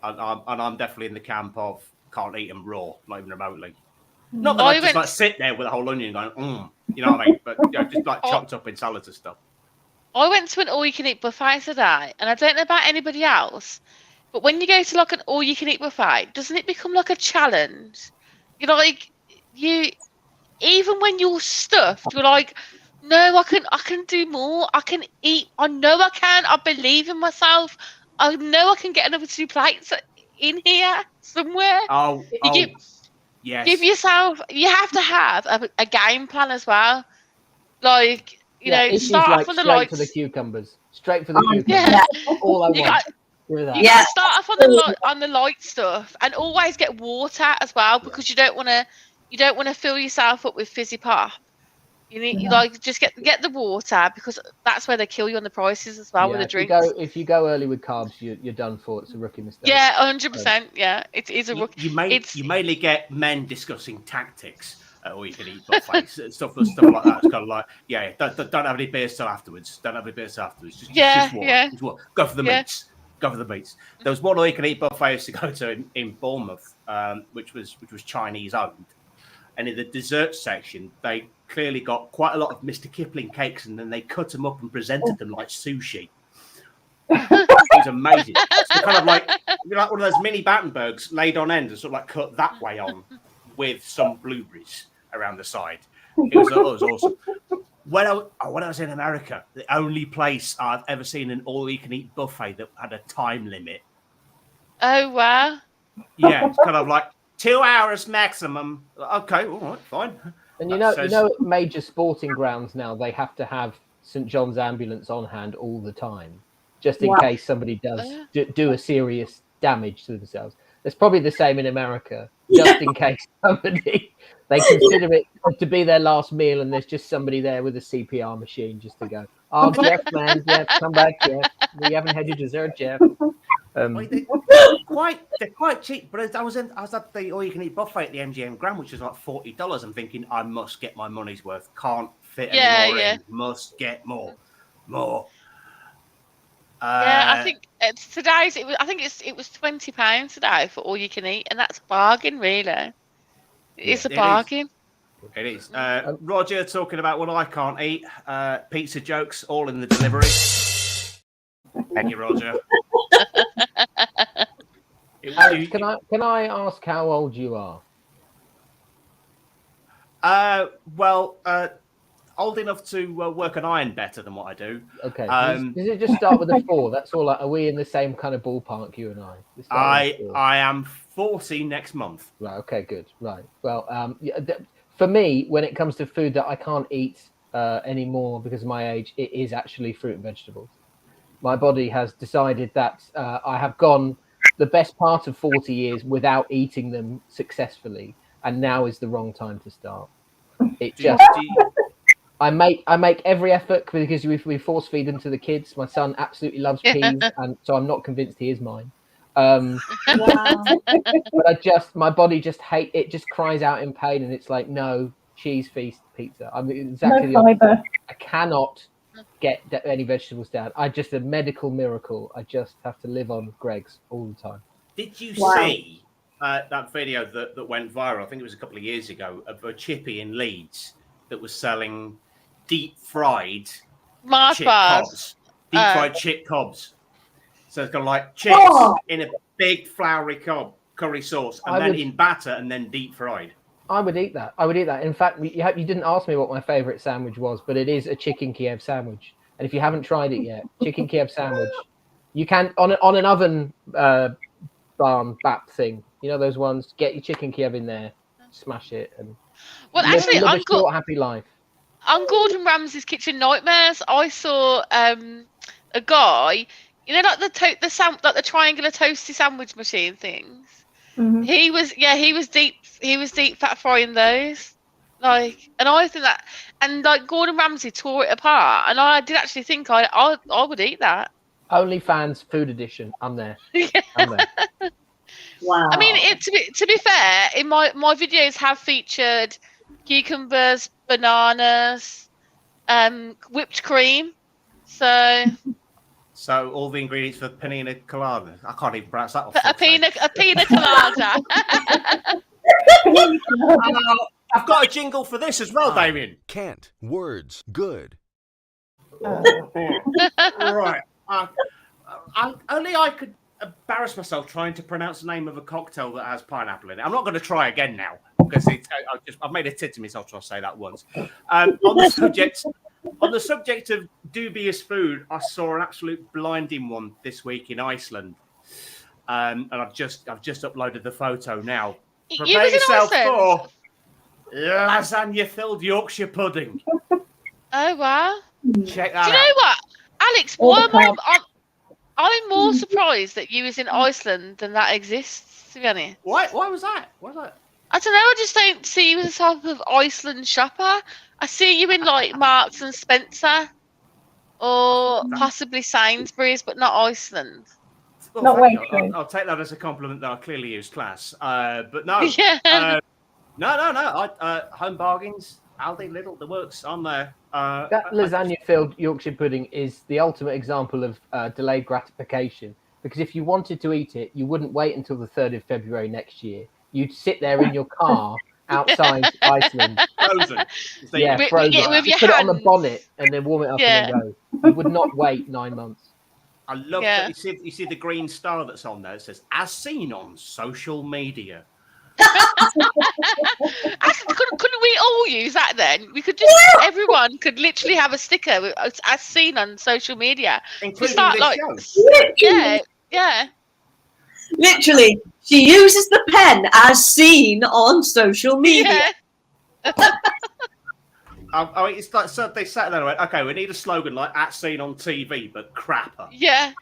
and I'm definitely in the camp of can't eat them raw, not even remotely. Not that I just like sit there with a whole onion going, you know what I mean? But you know, just like chopped up in salads and stuff. I went to an all-you-can-eat buffet today, and I don't know about anybody else, but when you go to like an all-you-can-eat buffet, doesn't it become like a challenge? You're like, even when you're stuffed, you're like, no, I can do more. I can eat. I know I can. I believe in myself. I know I can get another 2 plates in here somewhere. Yes. Give yourself. You have to have a game plan as well. Like start like off on the straight lights. for the cucumbers. Straight for the cucumbers. Yeah. All I want. You got to start off on the light stuff, and always get water as well, because you don't want to fill yourself up with fizzy pop. You need just get the water, because that's where they kill you on the prices as well with the drinks. If you go early with carbs, you're done for. It's a rookie mistake. Yeah, 100%. Yeah, it is a rookie. You mainly get men discussing tactics at all you can eat buffets, stuff like that. It's kind of like, don't have any beers till afterwards. Just walk. Go for the meats. Go for the meats. There was one all you can eat buffet I used to go to in Bournemouth, which was Chinese owned. And in the dessert section, they clearly got quite a lot of Mr. Kipling cakes, and then they cut them up and presented them like sushi. It was amazing. So kind of like one of those mini Battenbergs laid on end and sort of like cut that way on with some blueberries around the side. It was awesome. When I was in America, the only place I've ever seen an all-you-can-eat buffet that had a time limit. Oh, wow. Yeah, it's kind of like 2 hours maximum. Okay, all right, fine. And you know, at major sporting grounds now, they have to have St. John's ambulance on hand all the time, just in case somebody does do a serious damage to themselves. It's probably the same in America, just in case they consider it to be their last meal, and there's just somebody there with a CPR machine just to go, oh, Jeff, man, come back, Jeff. We haven't had your dessert, Jeff. They're quite cheap, but I was at the all-you-can-eat buffet at the MGM Grand, which was like $40. I'm thinking I must get my money's worth. Can't fit any more in. Must get more. I think today's. I think it was £20 today for all you can eat, and that's a bargain, really. It's a bargain. It is. Roger talking about what I can't eat. Pizza jokes, all in the delivery. Thank you, Roger. Can I ask how old you are? Old enough to work an iron better than what I do. Okay. Does it just start with a 4? That's all. Are we in the same kind of ballpark, you and I? I am 40 next month. Right. Okay. Good. Right. Well, for me, when it comes to food that I can't eat anymore because of my age, it is actually fruit and vegetables. My body has decided that I have gone the best part of 40 years without eating them successfully, and now is the wrong time to start. It just. I make every effort because we force feed them to the kids. My son absolutely loves peas, and so I'm not convinced he is mine. But my body just cries out in pain, and it's like, no, cheese feast pizza. I'm No exactly the opposite. fibre. I cannot get any vegetables down. I just a medical miracle. I just have to live on Greg's all the time. Did you Wow. see that video that went viral? I think it was a couple of years ago of a chippy in Leeds that was selling deep fried Mars chip bars. cobs. Deep fried chip cobs. So it's got like chips in a big floury curry sauce, and then in batter, and then deep fried. I would eat that. In fact, you didn't ask me what my favourite sandwich was, but it is a chicken Kiev sandwich. And if you haven't tried it yet, chicken Kiev sandwich, you can on an oven barn bap thing. You know those ones. Get your chicken Kiev in there, smash it, and live a short, happy life. On Gordon Ramsay's Kitchen Nightmares, I saw a guy, you know, like the triangular toasty sandwich machine things. Mm-hmm. He was deep fat frying those, like, and I think that, and like Gordon Ramsay tore it apart, and I did actually think I would eat that. OnlyFans food edition. I'm there. I'm there. Wow. I mean, to be fair, in my videos have featured cucumbers, bananas, whipped cream. So all the ingredients for pina colada. I can't even pronounce that. A pina colada. I've got a jingle for this as well, Damien. Can't. Words. Good. Right. Only I could embarrass myself trying to pronounce the name of a cocktail that has pineapple in it. I'm not going to try again now because I've made a tit to myself trying to say that once. On the subject of dubious food, I saw an absolute blinding one this week in Iceland, and I've just uploaded the photo now. Prepare yourself for lasagna-filled Yorkshire pudding. Oh wow! Check that out. Do you know what, Alex? I'm more surprised that you was in Iceland than that exists. To be honest. Why was that? Why was that? I don't know. I just don't see you as a type of Iceland shopper. I see you in like Marks and Spencer, or possibly Sainsbury's, but not Iceland. Well, Not Waitrose. I'll take that as a compliment that I clearly use class. But no. Yeah. No. Home Bargains, Aldi, Lidl, the works on there. That lasagna-filled Yorkshire pudding is the ultimate example of delayed gratification. Because if you wanted to eat it, you wouldn't wait until the 3rd of February next year. You'd sit there in your car outside Iceland. Frozen. Yeah, frozen. with your Put it on the hands. bonnet and then warm it up and then go. You would not wait 9 months. I love that. You see the green star that's on there. It says, as seen on social media. Couldn't we all use that then? We could just everyone could literally have a sticker with, as seen on social media. Including Start, this like, show. Yeah. Literally, she uses the pen as seen on social media. Yeah. I mean, it's like so they sat there and went, okay, we need a slogan like "at seen on TV," but crapper. Yeah.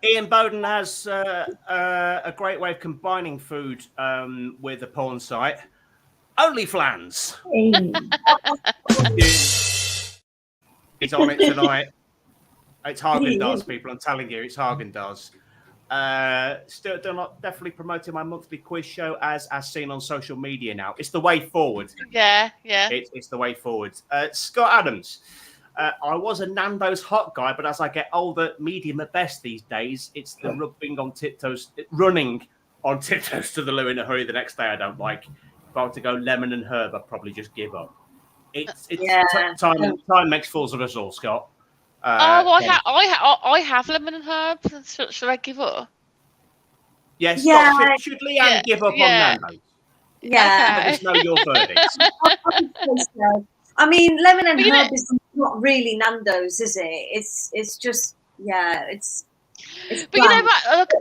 Ian Bowden has a great way of combining food with a porn site. OnlyFans. He's on it tonight. It's Haagen-Dazs, people. I'm telling you, it's Haagen-Dazs. Still not definitely promoting my monthly quiz show as seen on social media now. It's the way forward. Yeah. It's the way forward. Scott Adams. I was a Nando's hot guy, but as I get older, medium at best these days. It's the running on tiptoes to the loo in a hurry the next day I don't like. If I were to go lemon and herb, I'd probably just give up. Time makes fools of us all, Scott. I have lemon and herb. Should I give up? Yes. Yeah. Scott, should Leanne give up on Nando's? Yeah. Let us know your verdict. I mean, lemon and herb is not really Nando's, is it? It's just it's. But you know what?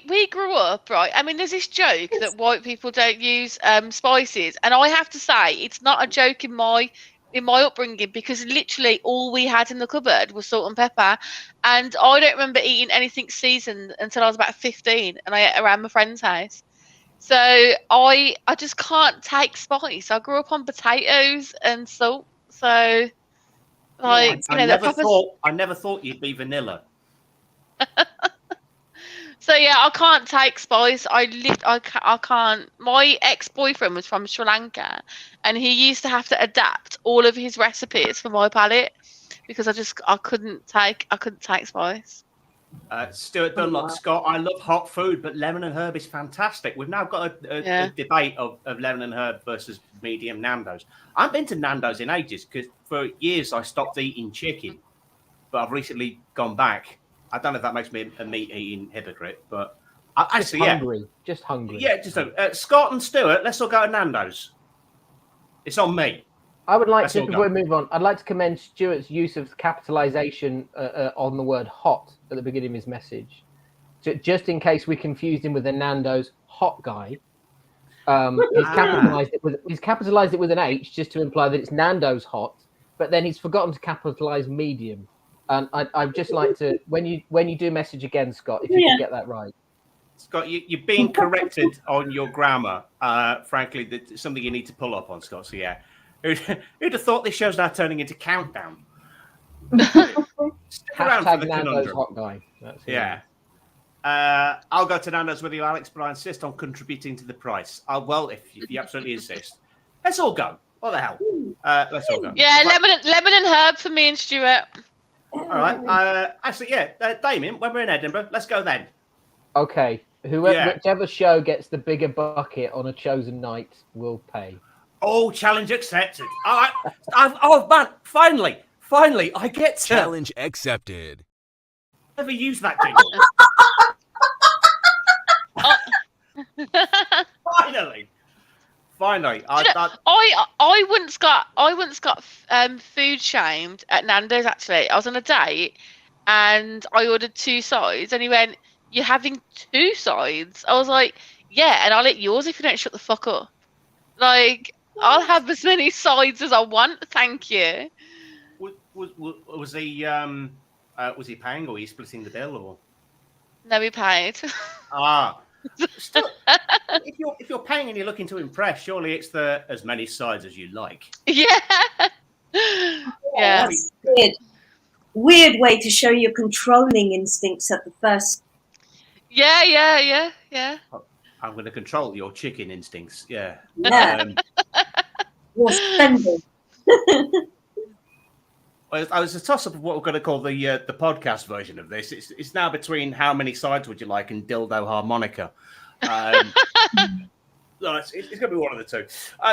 We grew up, right? I mean, there's this joke that white people don't use spices, and I have to say it's not a joke in my upbringing, because literally all we had in the cupboard was salt and pepper, and I don't remember eating anything seasoned until I was about 15, and I ate around my friend's house. So I just can't take spice. I grew up on potatoes and salt, so like I never thought you'd be vanilla. So yeah, I can't take spice. I can't. My ex-boyfriend was from Sri Lanka, and he used to have to adapt all of his recipes for my palate because I couldn't take spice. Stuart Dunlop, Scott, I love hot food, but lemon and herb is fantastic. We've now got a debate of lemon and herb versus medium Nando's. I've been to Nando's in ages because for years I stopped eating chicken, but I've recently gone back. I don't know if that makes me a meat-eating hypocrite, but Just hungry. Yeah, Scott and Stuart, let's all go to Nando's. It's on me. I would like to, before we move on, I'd like to commend Stuart's use of capitalization on the word hot at the beginning of his message. Just in case we confused him with a Nando's hot guy, he's capitalized it with an H just to imply that it's Nando's hot, but then he's forgotten to capitalize medium. And I'd just like to, when you do message again, Scott, if you can get that right. Scott, you're being corrected on your grammar. Frankly, that's something you need to pull up on, Scott. So yeah. Who'd have thought this show's now turning into Countdown? Stick around for the Nando's conundrum. hot guy. Yeah. I'll go to Nando's with you, Alex, but I insist on contributing to the price. Well, if you absolutely insist. Let's all go. What the hell? Let's all go. Yeah, lemon and herb for me and Stuart. All right. Actually, Damien, when we're in Edinburgh, let's go then. Okay. Whichever show gets the bigger bucket on a chosen night will pay. Oh, challenge accepted. All right. Man, finally, I get to... Challenge accepted. Never use that jingle. Finally. I once got food shamed at Nando's. Actually, I was on a date and I ordered 2 sides, and he went, "You're having 2 sides?" I was like, "Yeah, and I'll eat yours if you don't shut the fuck up." Like, I'll have as many sides as I want, thank you. Was he paying, or were you splitting the bill, or? No, he paid. Still, if you're paying and you're looking to impress, surely it's the as many sides as you like. Yeah. Yeah. Weird way to show your controlling instincts at the first. Yeah. I'm going to control your chicken instincts. Yeah. You're spending. I was a toss-up of what we're going to call the podcast version of this. It's now between how many sides would you like and dildo harmonica. It's going to be one of the two.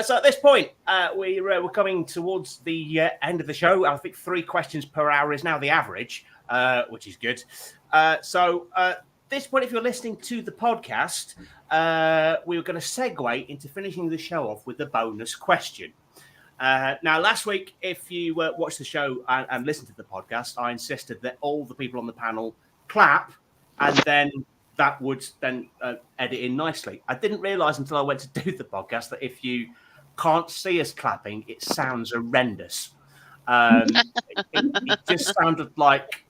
So at this point, we're coming towards the end of the show. I think 3 questions per hour is now the average, which is good. So at this point, if you're listening to the podcast, we were going to segue into finishing the show off with the bonus question. Now, last week, if you watched the show and listened to the podcast, I insisted that all the people on the panel clap, and then that would then edit in nicely. I didn't realise until I went to do the podcast that if you can't see us clapping, it sounds horrendous. It just sounded like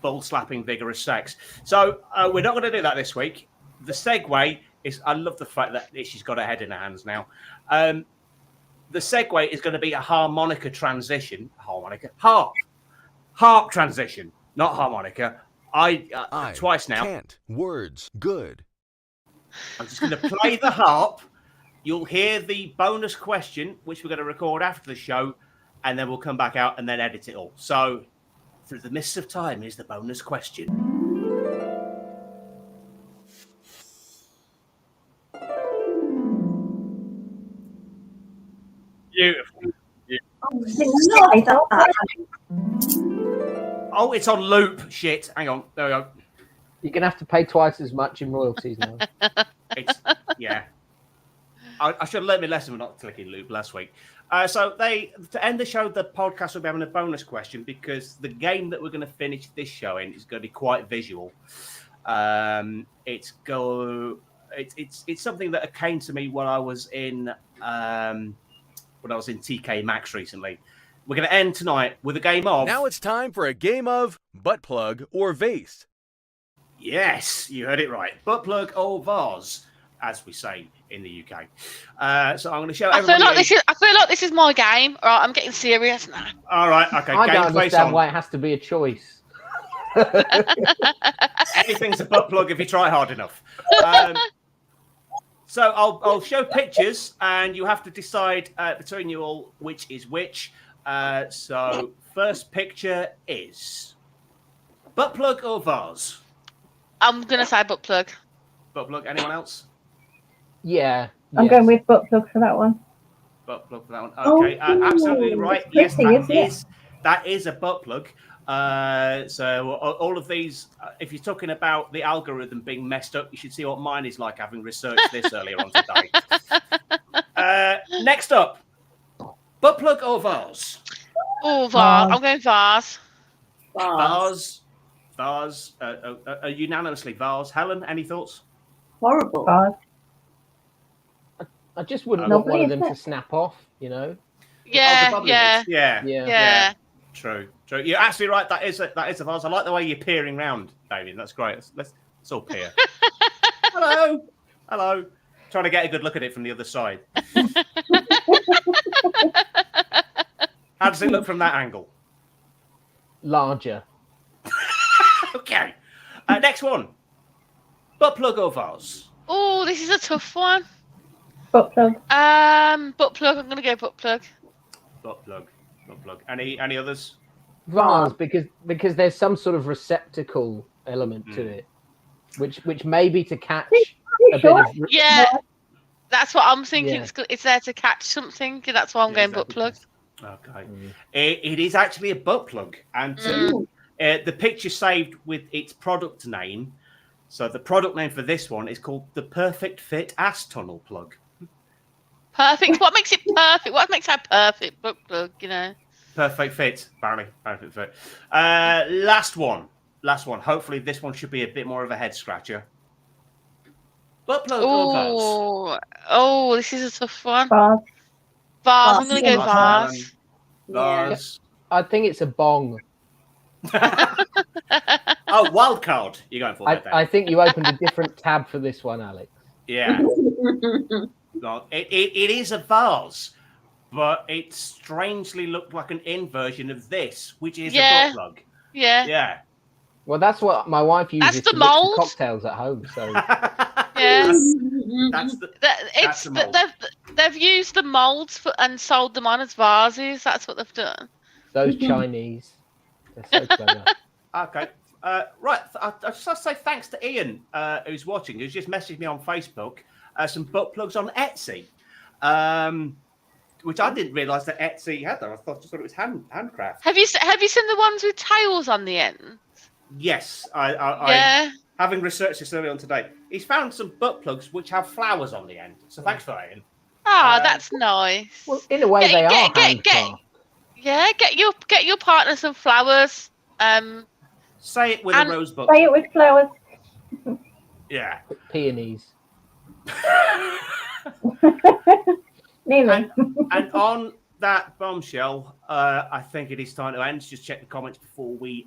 bull slapping vigorous sex. So we're not going to do that this week. The segue is, I love the fact that she's got her head in her hands now. The segue is going to be a harmonica transition. Harp transition, not harmonica. I twice now. Can't. Words. Good. I'm just going to play the harp. You'll hear the bonus question, which we're going to record after the show, and then we'll come back out and then edit it all. So, through the mists of time is the bonus question. Beautiful. Oh, it's on loop. Shit. Hang on. There we go. You're going to have to pay twice as much in royalties now. Yeah. I should have learned my lesson for not clicking loop last week. So to end the show, the podcast will be having a bonus question because the game that we're going to finish this show in is going to be quite visual. It's something that came to me when I was in TK Maxx recently. We're going to end tonight with a game of... Now it's time for a game of butt plug or vase. Yes, you heard it right. Butt plug or vase, as we say in the UK. So I'm going to show everybody... I feel like this is my game. All right, I'm getting serious now. All right, okay. I don't understand why it has to be a choice. Anything's a butt plug if you try hard enough. So I'll show pictures, and you have to decide between you all which is which. So first picture is butt plug or vase? I'm gonna say butt plug. Butt plug. Anyone else? Yeah. I'm yes. going with butt plug for that one. Butt plug for that one. Okay, absolutely right. Yes, that is a butt plug. So all of these, if you're talking about the algorithm being messed up, you should see what mine is like, having researched this earlier on today. Next up, butt plug or vase? Oh, vase. I'm going vase. Vase. Unanimously vase. Helen, any thoughts? Horrible. Vase. I just wouldn't want one of them to snap off, you know? Yeah. True. You're absolutely right. That is a vase. I like the way you're peering round, Damien. That's great. Let's all peer. Hello. Trying to get a good look at it from the other side. How does it look from that angle? Larger. Okay. Next one. Butt plug or vase? Oh, this is a tough one. Butt plug. Butt plug. I'm gonna go butt plug. Butt plug. Any others? Vase, because there's some sort of receptacle element to it, which may be to catch a bit of. Yeah, that's what I'm thinking. Yeah. It's there to catch something. That's why I'm going butt plug. Okay. It is actually a butt plug, and the picture saved with its product name. So the product name for this one is called the Perfect Fit Ass Tunnel Plug. Perfect. What makes it perfect? What makes that perfect butt plug? You know. Perfect fit, apparently. Perfect fit. Last one. Hopefully, this one should be a bit more of a head scratcher. Butt plug or vase? Oh, this is a tough one. Vase. I'm going to go vase. Vase. I think it's a bong. Oh, wild card. You're going for that. I think you opened a different tab for this one, Alex. Yeah. No, it is a vase, but it strangely looked like an inversion of this, which is a butt plug. Yeah. Well, that's what my wife uses That's the to mix mold. the cocktails at home. So that's they've used the molds and sold them on as vases. That's what they've done. Those Chinese, they're so clever. Okay. Right. I just have to say thanks to Ian, who's watching, who's just messaged me on Facebook some butt plugs on Etsy, which I didn't realise that Etsy had them. I just thought it was handcraft. Have you seen the ones with tails on the end? Yes, I having researched this earlier on today, he's found some butt plugs which have flowers on the end. So thanks for that, Ian. That's nice. Well, in a way, they are handcraft. Get your partner some flowers. Say it with a rosebud. Say it with flowers. Yeah. Peonies. Nearly. And on that bombshell, I think it is time to end. Just check the comments before we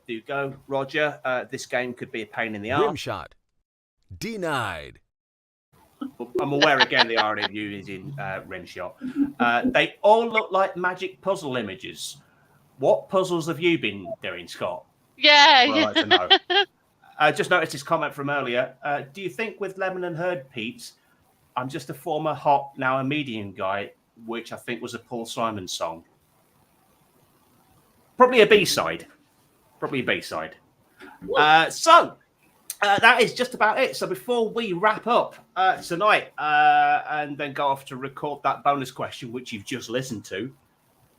do go. Roger, this game could be a pain in the arse. Rim shot. Denied. I'm aware again the irony of using rim shot. They all look like magic puzzle images. What puzzles have you been doing, Scott? Yeah. I'd like to know. I just noticed his comment from earlier. Do you think with Lemon and Herd Pete's, I'm just a former hot, now a medium guy, which I think was a Paul Simon song? Probably a B-side. So that is just about it. So before we wrap up tonight and then go off to record that bonus question, which you've just listened to,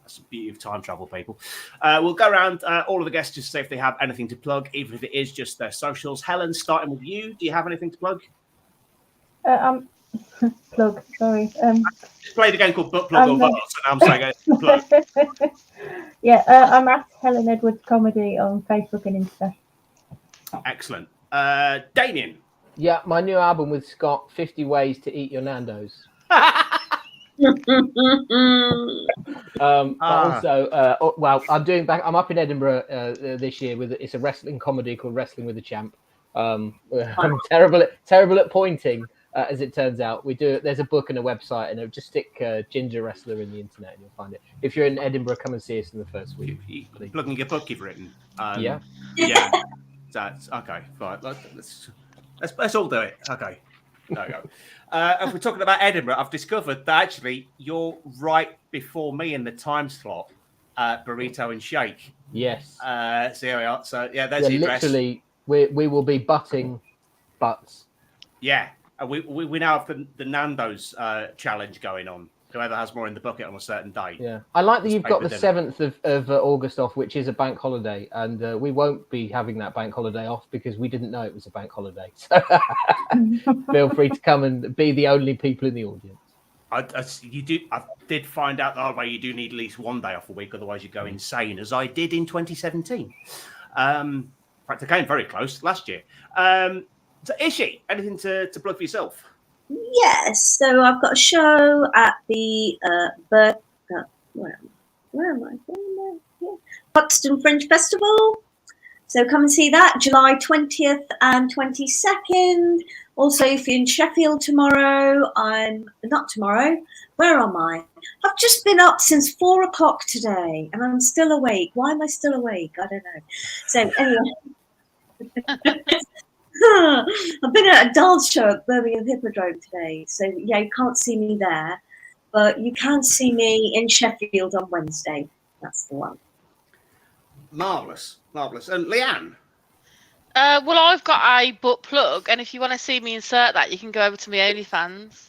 that's the beauty of time travel, people. We'll go around all of the guests just to see if they have anything to plug, even if it is just their socials. Helen, starting with you, do you have anything to plug? Plug, sorry. Just played a game called Butt Plug or Vase, and I'm saying plug. Yeah, I'm at Helen Edwards Comedy on Facebook and Insta. Excellent. Damien. Yeah, my new album with Scott, 50 Ways to Eat Your Nando's. Also, I'm up in Edinburgh this year it's a wrestling comedy called Wrestling with the Champ. I'm terrible at pointing. as it turns out. We do. There's a book and a website, and just stick Ginger Wrestler in the internet, and you'll find it. If you're in Edinburgh, come and see us in the first week. Plugging a book you've written. Yeah. That's okay. Fine. Let's all do it. Okay. There we go. If we're talking about Edinburgh, I've discovered that actually you're right before me in the time slot. Burrito and Shake. Yes. So here we are. So yeah, there's the address. Literally, we will be butting butts. Yeah, we now have the Nando's challenge going on. Whoever has more in the bucket on a certain day. Yeah, I like that you've got the 7th of August off, which is a bank holiday, and we won't be having that bank holiday off because we didn't know it was a bank holiday. So feel free to come and be the only people in the audience. I did find out the hard way you do need at least one day off a week, otherwise you go insane, as I did in 2017. In fact, I came very close last year. So Ishi, anything to plug for yourself? Yes, so I've got a show at the where am I? Yeah. Buxton Fringe Festival. So come and see that, July 20th and 22nd. Also, if you're in Sheffield tomorrow, not tomorrow. Where am I? I've just been up since 4 o'clock today, and I'm still awake. Why am I still awake? I don't know. So anyway. I've been at a dance show at Birmingham Hippodrome today, so yeah, you can't see me there, but you can see me in Sheffield on Wednesday. That's the one. Marvellous. And Leanne? Well, I've got a butt plug, and if you want to see me insert that, you can go over to my OnlyFans.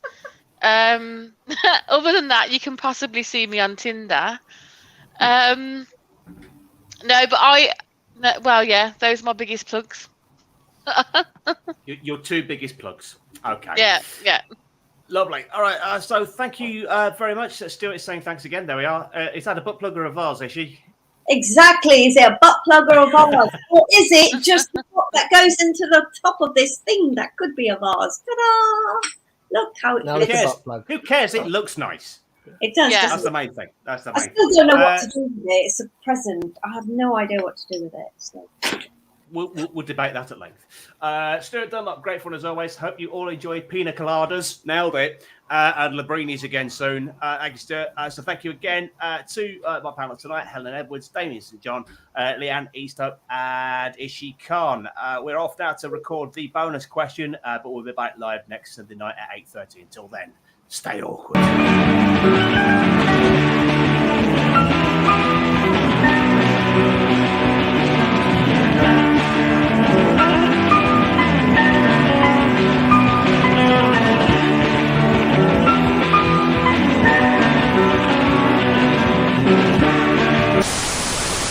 Other than that, you can possibly see me on Tinder. Well, yeah, those are my biggest plugs. Your 2 biggest plugs. Okay. Yeah. Lovely. All right. So thank you very much. Stuart is saying thanks again. There we are. Is that a butt plug or a vase, is she? Exactly. Is it a butt plug or a vase? Or is it just the top that goes into the top of this thing that could be a vase? Ta-da! Look how it fits. Who cares? It looks nice. It does. Yeah. That's the main thing. I still don't know what to do with it. It's a present. I have no idea what to do with it. So. We'll debate that at length. Stuart Dunlop, great fun as always. Hope you all enjoyed Pina Coladas. Nailed it. And Labrini's again soon. Thank you, Stuart. So thank you again to my panel tonight, Helen Edwards, Damien St. John, Leanne Easthope, and Ishi Khan. We're off now to record the bonus question, but we'll be back live next Sunday night at 8:30. Until then, stay awkward.